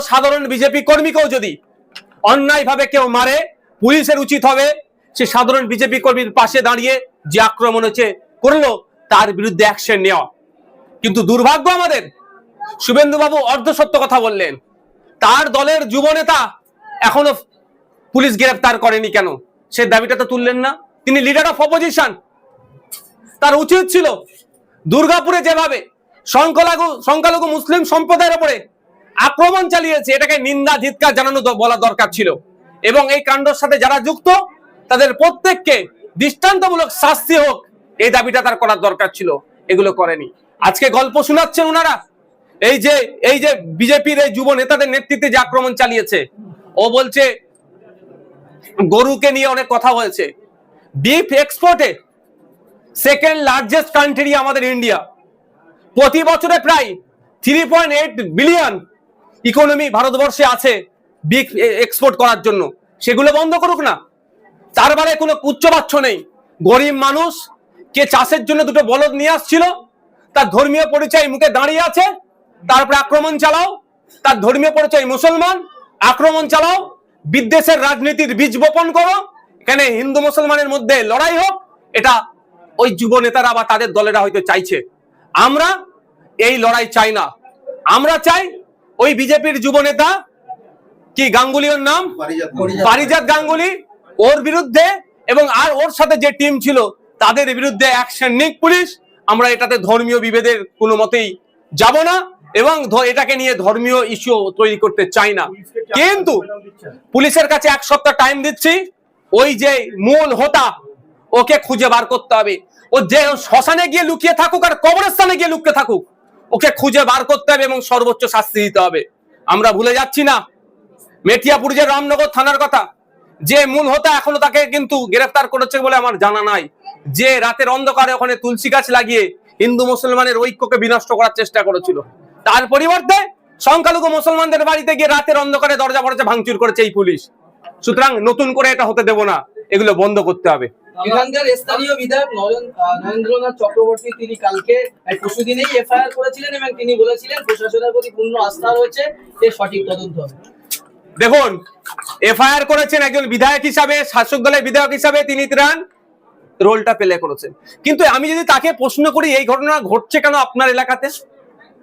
সাধারণ বিজেপি কর্মীকেও যদি অন্যায়ভাবে কেউ মারে, পুলিশের উচিত হবে সে সাধারণ বিজেপি কর্মীর পাশে দাঁড়িয়ে যে আক্রমণ হচ্ছে করলো তার বিরুদ্ধে অ্যাকশন নেওয়া। কিন্তু দুর্ভাগ্য আমাদের, শুভেন্দুবাবু অর্ধ সত্য কথা বললেন। তার দলের যুব নেতা এখনো পুলিশ গ্রেফতার করেনি কেন, সে দাবিটা তো তুললেন না। তিনি লিডার অফ অপোজিশন, তার উচিত ছিল দুর্গাপুরে যেভাবে সংখ্যালঘু মুসলিম সম্প্রদায়ের উপরে আক্রমণ চালিয়েছে এটাকে নিন্দা ধিক্কার জানানো বলা দরকার ছিল, এবং এই কাণ্ডের সাথে যারা যুক্ত তাদের প্রত্যেককে দৃষ্টান্তমূলক শাস্তি হোক এই দাবিটা তার করার দরকার ছিল, এগুলো করেনি। আজকে গল্প শোনাচ্ছেন ওনারা, এই যে বিজেপির এই যুব নেতাদের নেতৃত্বে যে আক্রমণ চালিয়েছে। ও বলছে গরুকে নিয়ে অনেক কথা হয়েছে, বিফ এক্সপোর্টে সেকেন্ড লার্জেস্ট কান্ট্রি আমাদের ইন্ডিয়া, প্রতি বছরে প্রায় 3.8 বিলিয়ন ইকোনমি ভারতবর্ষে আছে বিফ এক্সপোর্ট করার জন্য, সেগুলো বন্ধ করুক না। তার বারে কোনো উচ্চবাচ্য নেই। গরিব মানুষ কে চাষের জন্য দুটো বলদ নিয়ে আসছিল, তার ধর্মীয় পরিচয় মুখে দাঁড়িয়ে আছে, তারপরে আক্রমণ চালাও। তার ধর্মীয় পরিচয় মুসলমান, আক্রমণ চালাও, বিদ্বেষের রাজনীতির বীজ বপন করো, এখানে হিন্দু মুসলমানের মধ্যে লড়াই হোক, এটা ওই যুব নেতারা বা তাদের দলেরা হয়তো চাইছে। আমরা এই লড়াই চাই না। আমরা চাই ওই বিজেপির যুব নেতা কি গাঙ্গুলির নাম পারিজাত গাঙ্গুলি, ওর বিরুদ্ধে এবং আর ওর সাথে যে টিম ছিল তাদের বিরুদ্ধে অ্যাকশন নিক পুলিশ। আমরা এটাতে ধর্মীয় বিভেদের কোনো মতেই যাব না এবং এটাকে নিয়ে ধর্মীয় ইস্যু তৈরি করতে চাই না। কিন্তু পুলিশের কাছে 1 সপ্তাহ টাইম দিচ্ছি, ওই যে মূল হোতা ওকে খুঁজে বার করতে হবে। ও যে শ্মশানে গিয়ে লুকিয়ে থাকুক আর কবরস্থানে গিয়ে লুকিয়ে থাকুক, ওকে খুঁজে বার করতে হবে এবং সর্বোচ্চ শাস্তি দিতে হবে। আমরা ভুলে যাচ্ছি না মেটিয়াপুর যে রামনগর থানার কথা, যে মূল হোতা এখনো তাকে কিন্তু গ্রেফতার করেছে বলে আমার জানা নাই। যে রাতের অন্ধকারে ওখানে তুলসী গাছ লাগিয়ে হিন্দু মুসলমানের ঐক্যকে বিনষ্ট করার চেষ্টা করেছিল, তার পরিবর্তে সংখ্যালঘু মুসলমানদের বাড়িতে গিয়ে রাতের অন্ধকারে দরজা ফরজা ভাঙচুর করেছে এই পুলিশ। সুতরাং নতুন করে এটা হতে দেব না, এগুলো বন্ধ করতে হবে। এখানকার স্থানীয় বিধায়ক নরেন্দ্রনাথ চক্রবর্তী তিনি কালকে পরশুদিনেই এফআইআর করেছিলেন এবং তিনি বলেছিলেন প্রশাসনের প্রতি পূর্ণ আস্থা রয়েছে, এর সঠিক তদন্ত হবে। দেখুন, এফআইআর করেছেন একজন বিধায়ক হিসাবে, শাসক দলের বিধায়ক হিসাবে তিনি ত্রাণ রোলটা প্লে করেছেন। কিন্তু আমি যদি তাকে প্রশ্ন করি এই ঘটনা ঘটছে কেন আপনার এলাকাতে,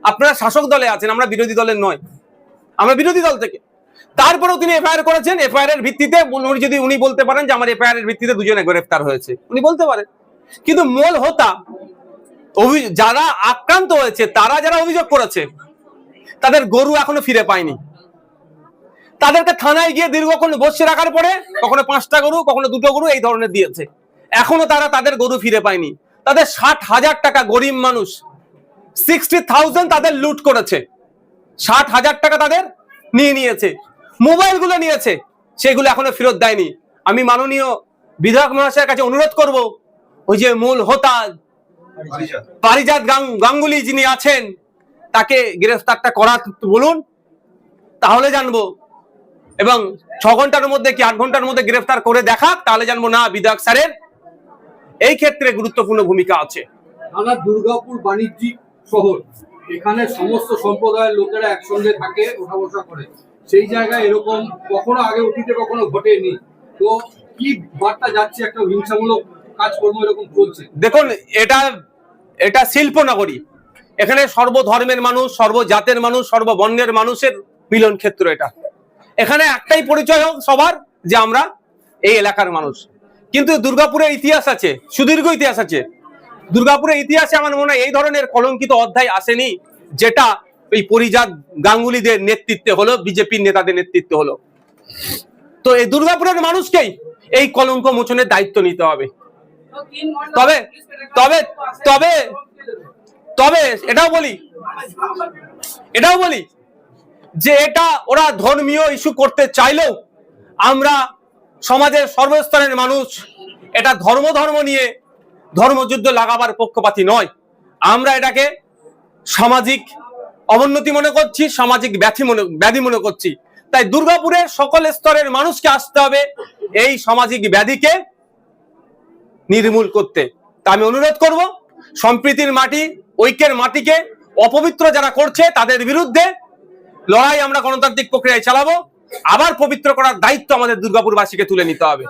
আপনারা শাসক দলে আছেন, আমরা বিরোধী দলের নয়, আমরা বিরোধী দল থেকে, তারপরেও তিনি এফআইআর করেছেন। এফআইআর এর ভিত্তিতে যদি উনি বলতে পারেন যে আমার এফআইআর এর ভিত্তিতে দুজনে গ্রেফতার হয়েছে, উনি বলতে পারেন। কিন্তু মূল হোতা যারা আক্রান্ত হয়েছে, তারা যারা অভিযোগ করেছে, তাদের গরু এখনো ফিরে পায়নি। তাদেরকে থানায় গিয়ে দীর্ঘক্ষণ বসে রাখার পরে কখনো 5টা গরু, কখনো 2টো গরু এই ধরনের দিয়েছে, এখনো তারা তাদের গরু ফিরে পায়নি। তাদের 60,000 টাকা, গরিব মানুষ 60,000 তাদের লুট করেছে, 60,000 টাকা তাদের নিয়েছে, মোবাইলগুলো নিয়েছে, সেগুলো এখনো ফেরত দেয়নি। আমি মাননীয় বিধায়ক মহাশয়ের কাছে অনুরোধ করব, ওই যে মূল হোতা পারিজাত গাঙ্গুলি যিনি আছেন, তাকে গ্রেফতারটা করা বলুন, তাহলে জানবো। এবং 6 ঘন্টার মধ্যে কি 8 ঘন্টার মধ্যে গ্রেফতার করে দেখাক, তাহলে জানবো না বিধায়ক স্যারের এই ক্ষেত্রে গুরুত্বপূর্ণ ভূমিকা আছে। আমরা দুর্গাপুর বাণিজ্যিক শহর, এখানে সমস্ত সম্প্রদায়ের লোকেরা একসঙ্গে থাকে, ওঠা বসা করে, সেই জায়গায় এরকম কখনো আগে অতীতে কখনো ঘটেনি। তো কি বার্তা যাচ্ছে, একটা হিংসামূলক কাজকর্ম এরকম চলছে। দেখুন, এটা শিল্পনগরী, এখানে সর্বধর্মের মানুষ, সর্বজাতের মানুষ, সর্ববর্ণের মানুষের মিলন ক্ষেত্র। এখানে একটাই পরিচয় হোক সবার যে আমরা এই এলাকার মানুষ। কিন্তু দুর্গাপুরের ইতিহাস আছে, সুদীর্ঘ ইতিহাস আছে। দুর্গাপুরের ইতিহাসে আমার মনে হয় এই ধরনের কলঙ্কিত অধ্যায় আসেনি যেটা এই পারিজাত গাঙ্গুলিদের নেতৃত্বে হলো, বিজেপির নেতাদের নেতৃত্বে হলো। তো এই দুর্গাপুরের মানুষকেই এই কলঙ্ক মোচনের দায়িত্ব নিতে হবে। তবে তবে তবে তবে এটাও বলি যে এটা ওরা ধর্মীয় ইস্যু করতে চাইলেও আমরা সমাজের সর্বস্তরের মানুষ এটা ধর্ম নিয়ে ধর্মযুদ্ধ লাগাবার পক্ষপাতী নয়। আমরা এটাকে সামাজিক অবনতি মনে করছি, সামাজিক ব্যাধি মনে করছি। তাই দুর্গাপুরের সকল স্তরের মানুষকে আসতে হবে এই সামাজিক ব্যাধিকে নির্মূল করতে। তা আমি অনুরোধ করব, সম্প্রীতির মাটি, ঐক্যের মাটিকে অপবিত্র যারা করছে তাদের বিরুদ্ধে লড়াই আমরা গণতান্ত্রিক প্রক্রিয়ায় চালাবো, আবার পবিত্র করার দায়িত্ব আমাদের দুর্গাপুরবাসীকে তুলে নিতে হবে।